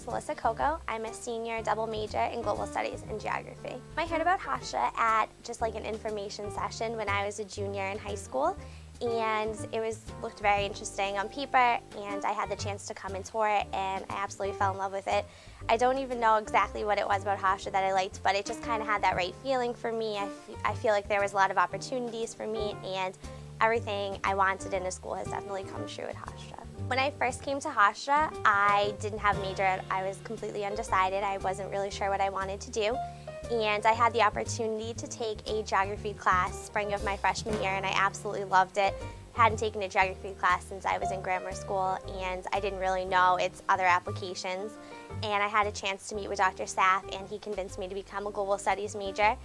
Alyssa Coco. I'm a senior double major in global studies and geography. I heard about Hofstra at just like an information session when I was a junior in high school, and it looked very interesting on paper, and I had the chance to come and tour it, and I absolutely fell in love with it. I don't even know exactly what it was about Hofstra that I liked, but it just kind of had that right feeling for me. I feel like there was a lot of opportunities for me, and everything I wanted in a school has definitely come true at Hofstra. When I first came to Hofstra, I didn't have a major. I was completely undecided. I wasn't really sure what I wanted to do. And I had the opportunity to take a geography class spring of my freshman year, and I absolutely loved it. Hadn't taken a geography class since I was in grammar school, and I didn't really know its other applications. And I had a chance to meet with Dr. Saff, and he convinced me to become a global studies major.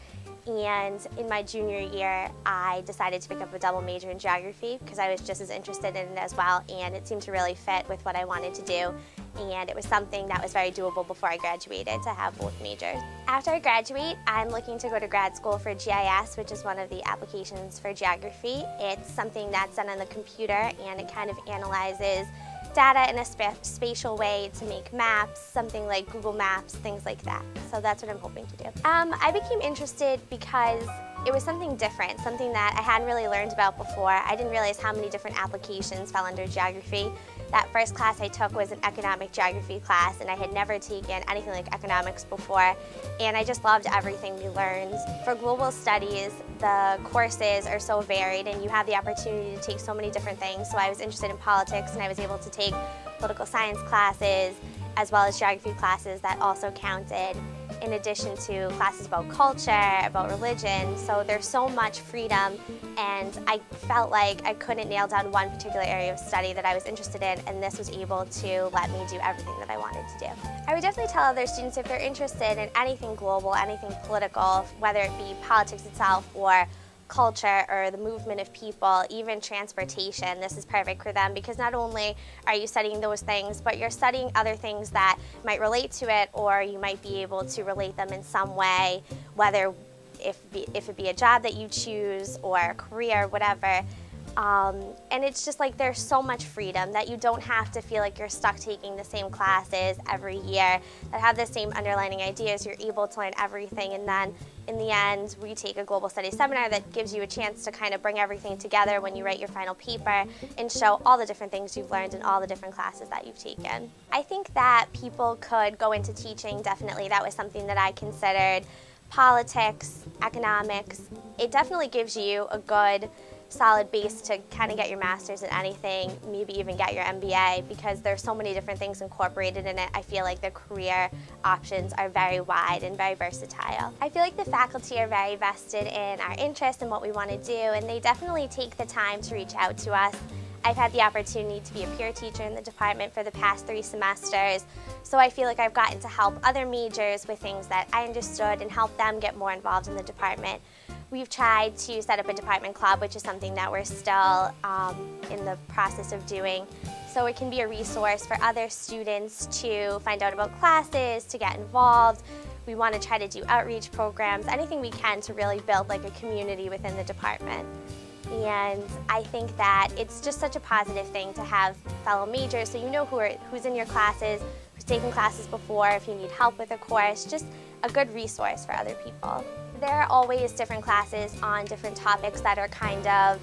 And in my junior year, I decided to pick up a double major in geography because I was just as interested in it as well, and it seemed to really fit with what I wanted to do. And it was something that was very doable before I graduated to have both majors. After I graduate, I'm looking to go to grad school for GIS, which is one of the applications for geography. It's something that's done on the computer, and it kind of analyzes data in a spatial way to make maps, something like Google Maps, things like that. So that's what I'm hoping to do. I became interested because it was something different, something that I hadn't really learned about before. I didn't realize how many different applications fell under geography. That first class I took was an economic geography class, and I had never taken anything like economics before, and I just loved everything we learned. For global studies, the courses are so varied, and you have the opportunity to take so many different things. So I was interested in politics, and I was able to take political science classes, as well as geography classes that also counted, in addition to classes about culture, about religion. So there's so much freedom, and I felt like I couldn't nail down one particular area of study that I was interested in, and this was able to let me do everything that I wanted to do. I would definitely tell other students, if they're interested in anything global, anything political, whether it be politics itself or culture or the movement of people, even transportation, this is perfect for them, because not only are you studying those things, but you're studying other things that might relate to it, or you might be able to relate them in some way, whether if it be a job that you choose or a career, whatever. And it's just like there's so much freedom that you don't have to feel like you're stuck taking the same classes every year that have the same underlining ideas. You're able to learn everything, and then in the end we take a global studies seminar that gives you a chance to kind of bring everything together when you write your final paper and show all the different things you've learned in all the different classes that you've taken. I think that people could go into teaching, definitely. That was something that I considered. Politics, economics, it definitely gives you a good solid base to kind of get your master's in anything, maybe even get your MBA, because there's so many different things incorporated in it. I feel like the career options are very wide and very versatile. I feel like the faculty are very vested in our interests and what we want to do, and they definitely take the time to reach out to us. I've had the opportunity to be a peer teacher in the department for the past 3 semesters, so I feel like I've gotten to help other majors with things that I understood and help them get more involved in the department. We've tried to set up a department club, which is something that we're still in the process of doing, so it can be a resource for other students to find out about classes, to get involved. We want to try to do outreach programs, anything we can to really build like a community within the department. And I think that it's just such a positive thing to have fellow majors, so you know who's in your classes, who's taken classes before, if you need help with a course, just a good resource for other people. There are always different classes on different topics that are kind of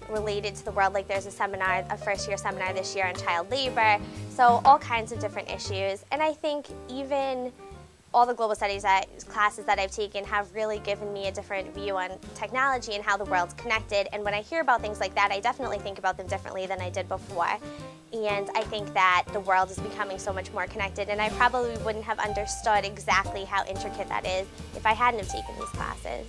related to the world. Like there's a first-year seminar this year on child labor, so all kinds of different issues. And I think even all the global studies classes that I've taken have really given me a different view on technology and how the world's connected. And when I hear about things like that, I definitely think about them differently than I did before. And I think that the world is becoming so much more connected, and I probably wouldn't have understood exactly how intricate that is if I hadn't have taken these classes.